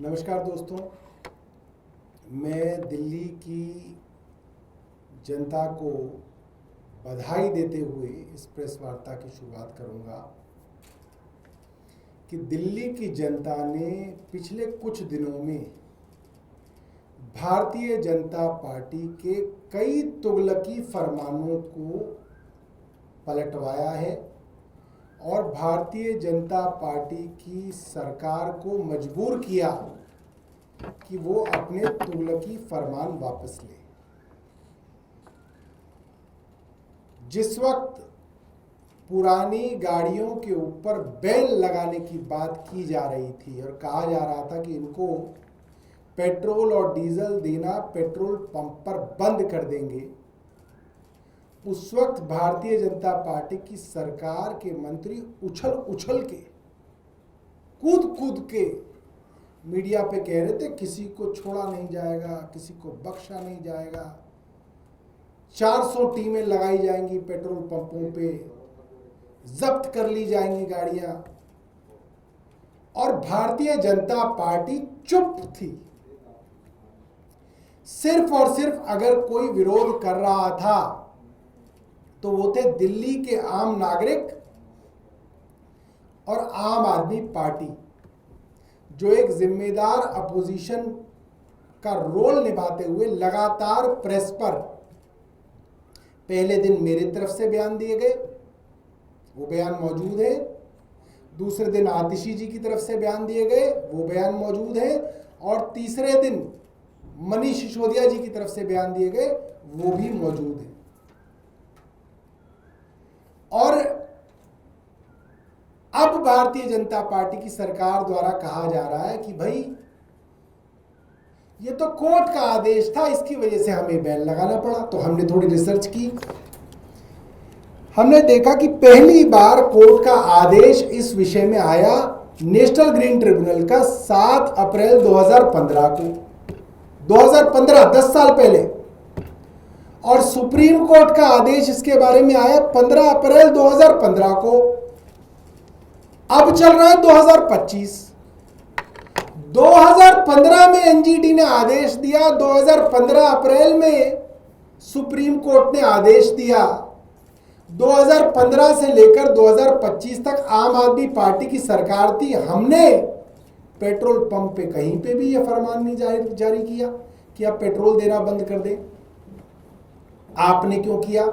नमस्कार दोस्तों, मैं दिल्ली की जनता को बधाई देते हुए इस प्रेस वार्ता की शुरुआत करूंगा कि दिल्ली की जनता ने पिछले कुछ दिनों में भारतीय जनता पार्टी के कई तुगलकी फरमानों को पलटवाया है और भारतीय जनता पार्टी की सरकार को मजबूर किया कि वो अपने तुगलकी फरमान वापस ले। जिस वक्त पुरानी गाड़ियों के ऊपर बैन लगाने की बात की जा रही थी और कहा जा रहा था कि इनको पेट्रोल और डीजल देना पेट्रोल पंप पर बंद कर देंगे, उस वक्त भारतीय जनता पार्टी की सरकार के मंत्री उछल उछल के कूद कूद के मीडिया पे कह रहे थे किसी को छोड़ा नहीं जाएगा, किसी को बख्शा नहीं जाएगा, 400 टीमें लगाई जाएंगी पेट्रोल पंपों पे, जब्त कर ली जाएंगी गाड़ियां। और भारतीय जनता पार्टी चुप थी। सिर्फ और सिर्फ अगर कोई विरोध कर रहा था तो वो थे दिल्ली के आम नागरिक और आम आदमी पार्टी, जो एक जिम्मेदार अपोजिशन का रोल निभाते हुए लगातार प्रेस पर पहले दिन मेरे तरफ से बयान दिए गए, वो बयान मौजूद है। दूसरे दिन आतिशी जी की तरफ से बयान दिए गए, वो बयान मौजूद है। और तीसरे दिन मनीष सिसोदिया जी की तरफ से बयान दिए गए, वो भी मौजूद है। और अब भारतीय जनता पार्टी की सरकार द्वारा कहा जा रहा है कि भाई ये तो कोर्ट का आदेश था, इसकी वजह से हमें बैन लगाना पड़ा। तो हमने थोड़ी रिसर्च की, हमने देखा कि पहली बार कोर्ट का आदेश इस विषय में आया नेशनल ग्रीन ट्रिब्यूनल का 7 अप्रैल 2015 को, 2015, 10 साल पहले। और सुप्रीम कोर्ट का आदेश इसके बारे में आया 15 अप्रैल 2015 को। अब चल रहा है 2025। 2015 में एनजीटी ने आदेश दिया, 2015 अप्रैल में सुप्रीम कोर्ट ने आदेश दिया। 2015 से लेकर 2025 तक आम आदमी पार्टी की सरकार थी। हमने पेट्रोल पंप पे कहीं पे भी यह फरमान नहीं जारी किया कि आप पेट्रोल देना बंद कर दें। आपने क्यों किया?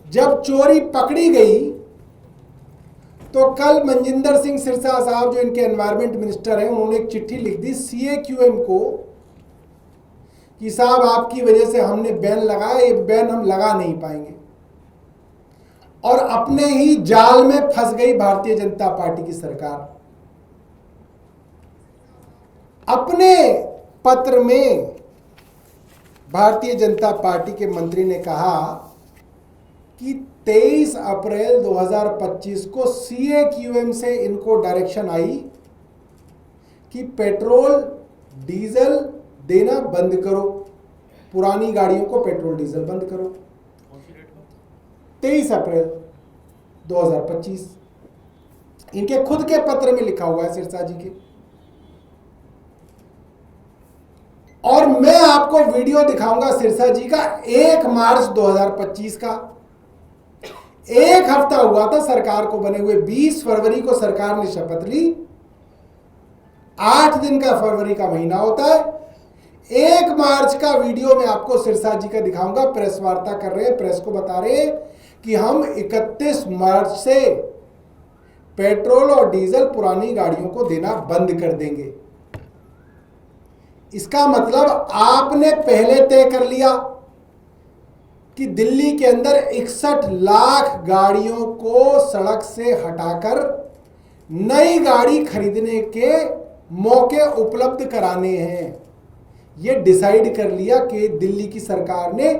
जब चोरी पकड़ी गई तो कल मनजिंदर सिंह सिरसा साहब, जो इनके एनवायरमेंट मिनिस्टर हैं, उन्होंने एक चिट्ठी लिख दी CAQM को कि साहब आपकी वजह से हमने बैन लगाया, ये बैन हम लगा नहीं पाएंगे। और अपने ही जाल में फंस गई भारतीय जनता पार्टी की सरकार। अपने पत्र में भारतीय जनता पार्टी के मंत्री ने कहा कि 23 अप्रैल 2025 को CAQM से इनको डायरेक्शन आई कि पेट्रोल डीजल देना बंद करो, पुरानी गाड़ियों को पेट्रोल डीजल बंद करो। 23 अप्रैल 2025 इनके खुद के पत्र में लिखा हुआ है, सिरसा जी के। और मैं आपको वीडियो दिखाऊंगा सिरसा जी का 1 मार्च 2025 का। एक हफ्ता हुआ था सरकार को बने हुए, 20 फरवरी को सरकार ने शपथ ली। 8 दिन का फरवरी का महीना होता है। 1 मार्च का वीडियो मैं आपको सिरसा जी का दिखाऊंगा। प्रेस वार्ता कर रहे हैं, प्रेस को बता रहे हैं कि हम 31 मार्च से पेट्रोल और डीजल पुरानी गाड़ियों को देना बंद कर देंगे। इसका मतलब आपने पहले तय कर लिया कि दिल्ली के अंदर 61 लाख गाड़ियों को सड़क से हटाकर नई गाड़ी खरीदने के मौके उपलब्ध कराने हैं। यह डिसाइड कर लिया कि दिल्ली की सरकार ने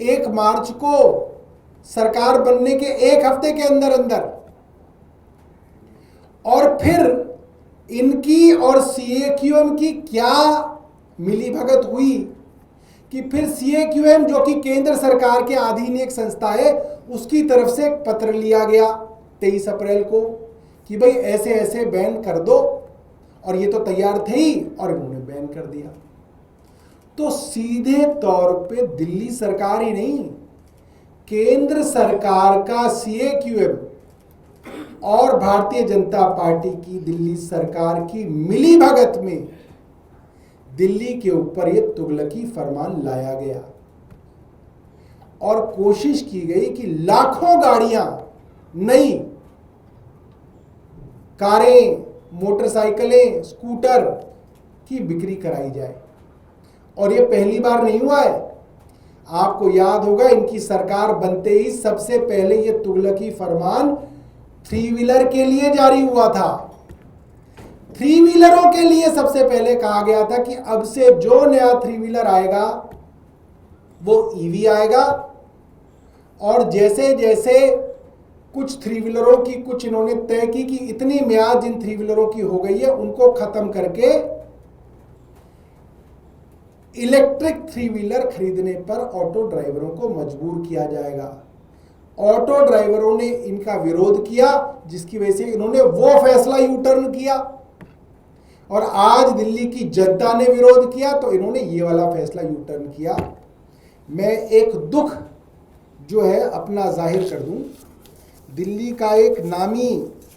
1 मार्च को सरकार बनने के 1 हफ्ते के अंदर अंदर। और फिर इनकी और CAQM की क्या मिलीभगत हुई कि फिर CAQM, जो कि केंद्र सरकार के अधीन एक संस्था है, उसकी तरफ से एक पत्र लिया गया 23 अप्रैल को कि भाई ऐसे ऐसे बैन कर दो। और ये तो तैयार थे ही और इन्होंने बैन कर दिया। तो सीधे तौर पे दिल्ली सरकार ही नहीं, केंद्र सरकार का CAQM और भारतीय जनता पार्टी की दिल्ली सरकार की मिलीभगत में दिल्ली के ऊपर ये तुगलकी फरमान लाया गया और कोशिश की गई कि लाखों गाड़ियां, नई कारें, मोटरसाइकिलें, स्कूटर की बिक्री कराई जाए। और ये पहली बार नहीं हुआ है। आपको याद होगा, इनकी सरकार बनते ही सबसे पहले ये तुगलकी फरमान 3 व्हीलर के लिए जारी हुआ था। 3 व्हीलरों के लिए सबसे पहले कहा गया था कि अब से जो नया 3 व्हीलर आएगा वो EV आएगा, और जैसे जैसे कुछ 3 व्हीलरों की कुछ इन्होंने तय की कि इतनी म्याद जिन 3 व्हीलरों की हो गई है उनको खत्म करके इलेक्ट्रिक 3 व्हीलर खरीदने पर ऑटो ड्राइवरों को मजबूर किया जाएगा। ऑटो ड्राइवरों ने इनका विरोध किया, जिसकी वजह से इन्होंने वो फैसला यू टर्न किया, और आज दिल्ली की जनता ने विरोध किया तो इन्होंने ये वाला फैसला यू टर्न किया। मैं एक दुख जो है अपना जाहिर कर दूं। दिल्ली का एक नामी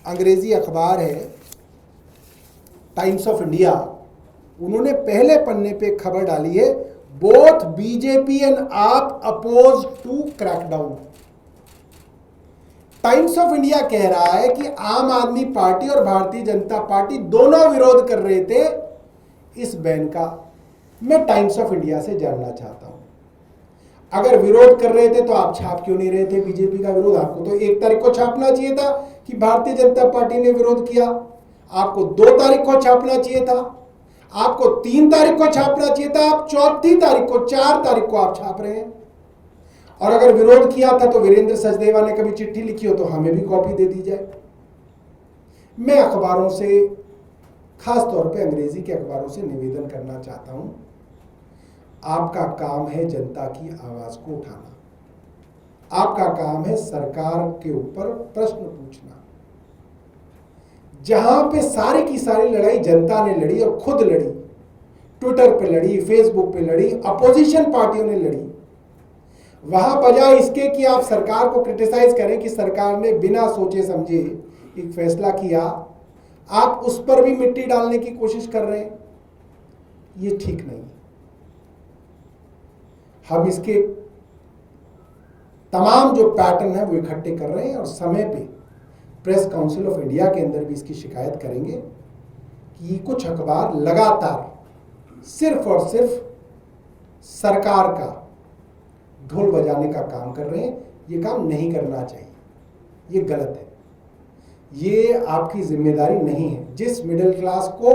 अंग्रेजी अखबार है टाइम्स ऑफ इंडिया, उन्होंने पहले पन्ने पे खबर डाली है, both BJP and AAP oppose to crackdown. Times of India कह रहा है कि आम आदमी पार्टी और भारतीय जनता पार्टी दोनों विरोध कर रहे थे इस बैन का। मैं टाइम्स ऑफ इंडिया से जानना चाहता हूं, अगर विरोध कर रहे थे तो आप छाप क्यों नहीं रहे थे बीजेपी का विरोध? आपको तो 1 तारीख को छापना चाहिए था कि भारतीय जनता पार्टी ने विरोध किया। आपको 2 तारीख को छापना चाहिए था, आपको 3 तारीख को छापना चाहिए था, आप 4 तारीख को 4 तारीख को आप छाप रहे हैं। और अगर विरोध किया था तो वीरेंद्र सचदेवा ने कभी चिट्ठी लिखी हो तो हमें भी कॉपी दे दी जाए। मैं अखबारों से, खास तौर पे अंग्रेजी के अखबारों से निवेदन करना चाहता हूं, आपका काम है जनता की आवाज को उठाना, आपका काम है सरकार के ऊपर प्रश्न पूछना। जहां पे सारी की सारी लड़ाई जनता ने लड़ी और खुद लड़ी, ट्विटर पे लड़ी, फेसबुक पे लड़ी, अपोजिशन पार्टियों ने लड़ी, वहां बजाय इसके कि आप सरकार को क्रिटिसाइज करें कि सरकार ने बिना सोचे समझे एक फैसला किया, आप उस पर भी मिट्टी डालने की कोशिश कर रहे हैं। ये ठीक नहीं। हम इसके तमाम जो पैटर्न है वो इकट्ठे कर रहे हैं और समय पे प्रेस काउंसिल ऑफ इंडिया के अंदर भी इसकी शिकायत करेंगे कि कुछ अखबार लगातार सिर्फ और सिर्फ सरकार का ढोल बजाने का काम कर रहे हैं। ये काम नहीं करना चाहिए, ये गलत है, ये आपकी जिम्मेदारी नहीं है। जिस मिडिल क्लास को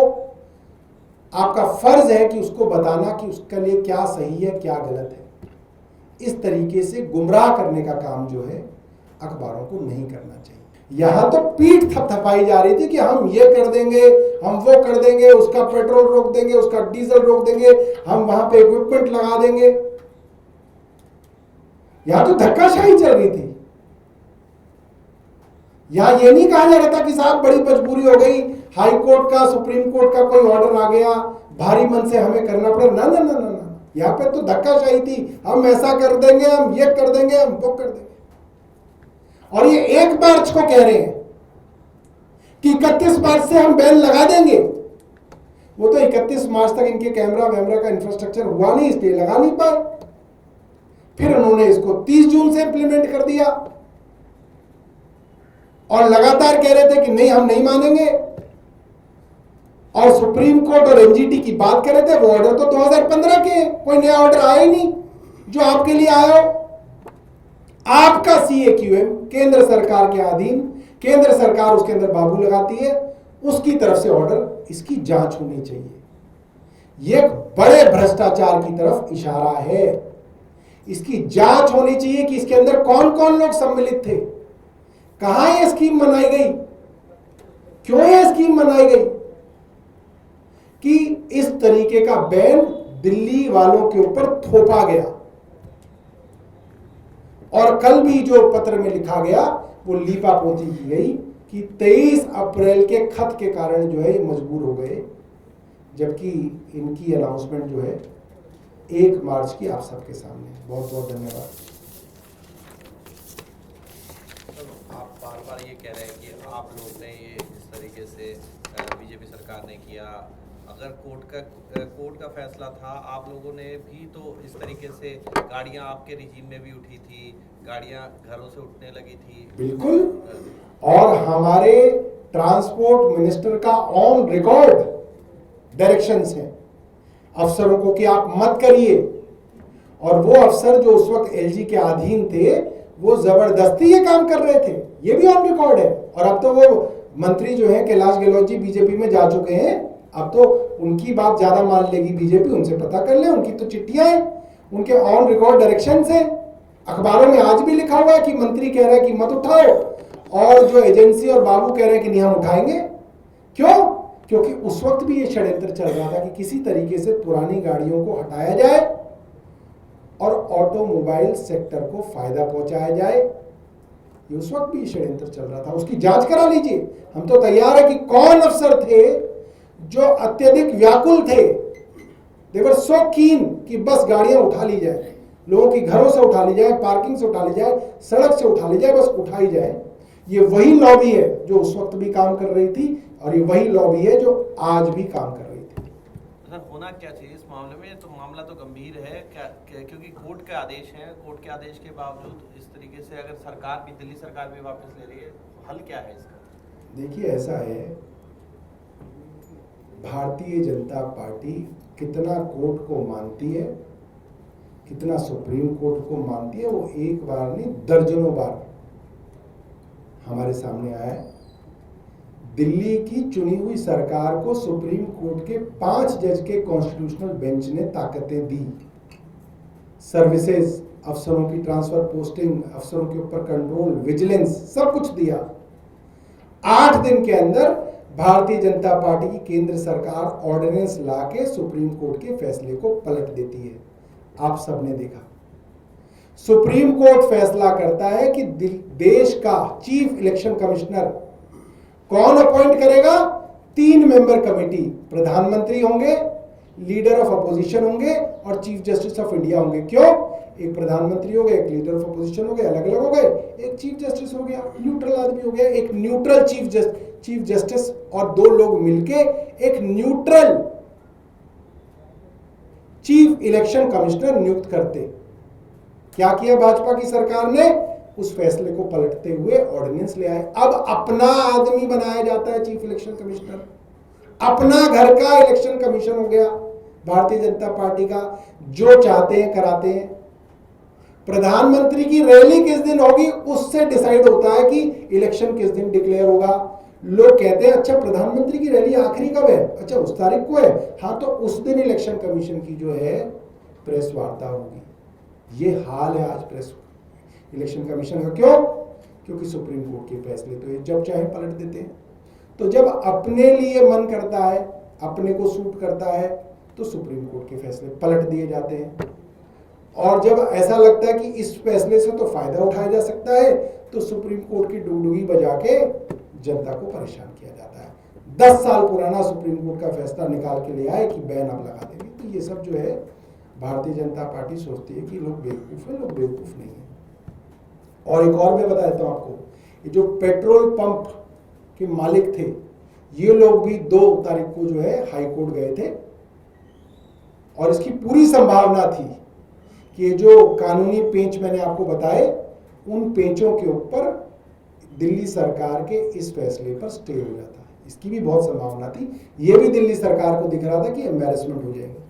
आपका फर्ज है कि उसको बताना कि उसके लिए क्या सही है क्या गलत है, इस तरीके से गुमराह करने का काम जो है अखबारों को नहीं करना चाहिए। यहां तो पीठ थपथपाई जा रही थी कि हम ये कर देंगे, हम वो कर देंगे, उसका पेट्रोल रोक देंगे, उसका डीजल रोक देंगे, हम वहां पे इक्विपमेंट लगा देंगे। यहां तो धक्काशाही चल रही थी। यहां ये नहीं कहा जा रहा था कि साहब बड़ी मजबूरी हो गई, हाई कोर्ट का, सुप्रीम कोर्ट का कोई ऑर्डर आ गया, भारी मन से हमें करना पड़ा। ना ना ना ना ना, यहां पे तो धक्काशाही थी, हम ऐसा कर देंगे, हम ये कर देंगे, हम वो कर देंगे। और ये 1 मार्च को कह रहे हैं कि 31 मार्च से हम बैन लगा देंगे। वो तो 31 मार्च तक इनके कैमरा वैमरा का इंफ्रास्ट्रक्चर हुआ नहीं, इसलिए लगा नहीं पाए। फिर उन्होंने इसको 30 जून से इंप्लीमेंट कर दिया और लगातार कह रहे थे कि नहीं हम नहीं मानेंगे। और सुप्रीम कोर्ट और एनजीटी की बात कर रहे थे, वो ऑर्डर तो 2015 के, कोई नया ऑर्डर आया ही नहीं जो आपके लिए आया हो। आपका CAQM केंद्र सरकार के अधीन, केंद्र सरकार उसके अंदर बाबू लगाती है, उसकी तरफ से ऑर्डर, इसकी जांच होनी चाहिए। यह एक बड़े भ्रष्टाचार की तरफ इशारा है। इसकी जांच होनी चाहिए कि इसके अंदर कौन कौन लोग सम्मिलित थे, कहां यह स्कीम बनाई गई, क्यों यह स्कीम बनाई गई कि इस तरीके का बैन दिल्ली वालों के ऊपर थोपा गया। और कल भी जो पत्र में लिखा गया वो लीपापोती की गई कि 23 अप्रैल के खत के कारण जो है ये मजबूर हो गए, जबकि इनकी अनाउंसमेंट जो है 1 मार्च की आप सबके सामने। बहुत बहुत धन्यवाद। आप बार बार ये कह रहे हैं कि आप लोग ने ये इस तरीके से बीजेपी सरकार ने किया। अगर कोर्ट का फैसला था, आप लोगों ने भी तो इस तरीके से गाड़ियां आपके रिजीम में भी उठी थी, गाड़ियां घरों से उठने लगी थी। बिल्कुल, और हमारे ट्रांसपोर्ट मिनिस्टर का ऑन रिकॉर्ड डायरेक्शंस हैं अफसरों को कि आप मत करिए, और वो अफसर जो उस वक्त एलजी के अधीन थे वो जबरदस्ती ये काम कर रहे थे, ये भी ऑन रिकॉर्ड है। और अब तो वो मंत्री जो है कैलाश गहलोत जी बीजेपी में जा चुके हैं, अब तो उनकी बात ज्यादा मान लेगी बीजेपी, उनसे पता कर ले, उनकी तो चिट्ठियां हैं, उनके ऑन रिकॉर्ड डायरेक्शंस हैं। अखबारों में आज भी लिखा हुआ है कि मंत्री कह रहा है कि मत उठाओ, और जो एजेंसी और बाबू कह रहे हैं कि नहीं हम उठाएंगे। क्यों? क्योंकि उस वक्त भी ये षड्यंत्र चल रहा था कि किसी तरीके से पुरानी गाड़ियों को हटाया जाए और ऑटोमोबाइल सेक्टर को फायदा पहुंचाया जाए। ये उस वक्त भी षड्यंत्र चल रहा था, उसकी जांच करा लीजिए। हम तो तैयार है कि कौन अफसर थे जो अत्यधिक व्याकुल थे, दे वर सो कीन कि बस गाड़ियां उठा ली जाए, लोगों की घरों से उठा ली जाए, पार्किंग से उठा ली जाए, सड़क से उठा ली जाए, बस उठाई जाए। ये वही लॉबी है जो उस वक्त भी काम कर रही थी, और ये वही लॉबी है जो आज भी काम कर रही थी। सर, होना क्या चाहिए इस मामले में? तो मामला तो गंभीर है क्योंकि कोर्ट के आदेश हैं, कोर्ट के आदेश के बावजूद इस तरीके से अगर सरकार भी, दिल्ली सरकार भी वापस ले रही है, हल क्या है इसका? देखिए, ऐसा है, भारतीय जनता पार्टी कितना कोर्ट को मानती है, कितना सुप्रीम कोर्ट को मानती है, वो एक बार नहीं दर्जनों बार हमारे सामने आया है। दिल्ली की चुनी हुई सरकार को सुप्रीम कोर्ट के 5 जज के कॉन्स्टिट्यूशनल बेंच ने ताकतें दी, सर्विसेज, अफसरों की ट्रांसफर पोस्टिंग, अफसरों के ऊपर कंट्रोल, विजिलेंस, सब कुछ दिया। 8 दिन के अंदर भारतीय जनता पार्टी की केंद्र सरकार ऑर्डिनेंस लाके सुप्रीम कोर्ट के फैसले को पलट देती है। आप सबने देखा, सुप्रीम कोर्ट फैसला करता है कि देश का चीफ इलेक्शन कमिश्नर कौन अपॉइंट करेगा? 3 मेंबर कमेटी, प्रधानमंत्री होंगे, लीडर ऑफ अपोजिशन होंगे और चीफ जस्टिस ऑफ इंडिया होंगे। क्यों? एक प्रधानमंत्री हो गए, एक लीडर ऑफ अपोजिशन हो गए, अलग अलग हो गए, एक चीफ जस्टिस हो गया, न्यूट्रल आदमी हो गया, एक न्यूट्रल चीफ जस्टिस, और 2 लोग मिलके एक न्यूट्रल चीफ इलेक्शन कमिश्नर नियुक्त करते। क्या किया भाजपा की सरकार ने? उस फैसले को पलटते हुए ऑर्डिनेंस ले आए। अब अपना आदमी बनाया जाता है चीफ इलेक्शन कमिश्नर, अपना घर का इलेक्शन कमीशन हो गया भारतीय जनता पार्टी का, जो चाहते हैं कराते हैं। प्रधानमंत्री की रैली किस दिन होगी उससे डिसाइड होता है कि इलेक्शन किस दिन डिक्लेयर होगा। लोग कहते हैं अच्छा प्रधानमंत्री की रैली आखिरी कब है? अच्छा उस तारीख को है, हाँ तो उस दिन इलेक्शन कमीशन की जो है प्रेस वार्ता होगी। ये हाल है आज प्रेस इलेक्शन कमीशन का। क्यों? क्योंकि सुप्रीम कोर्ट के फैसले तो ये जब चाहे पलट देते हैं। तो जब अपने लिए मन करता है, अपने को सूट करता है, तो सुप्रीम कोर्ट के फैसले पलट दिए जाते हैं, और जब ऐसा लगता है कि इस फैसले से तो फायदा उठाया जा सकता है, तो सुप्रीम कोर्ट की डुगडुगी बजा के जनता को परेशान किया जाता है। 10 साल पुराना सुप्रीम कोर्ट का फैसला निकाल के ले आए कि बैन अब लगा देंगे। तो ये सब जो है भारतीय जनता पार्टी सोचती है कि लोग बेवकूफ है, लोग बेवकूफ नहीं है। और एक और मैं बता देता हूं आपको, ये जो पेट्रोल पंप के मालिक थे, ये लोग भी 2 तारीख को जो है हाई कोर्ट गए थे, और इसकी पूरी संभावना थी कि जो कानूनी पेंच मैंने आपको बताए, उन पेंचों के ऊपर दिल्ली सरकार के इस फैसले पर स्टे हो जाता है। इसकी भी बहुत संभावना थी। ये भी दिल्ली सरकार को दिख रहा था कि एम्बैरेसमेंट हो जाएगी।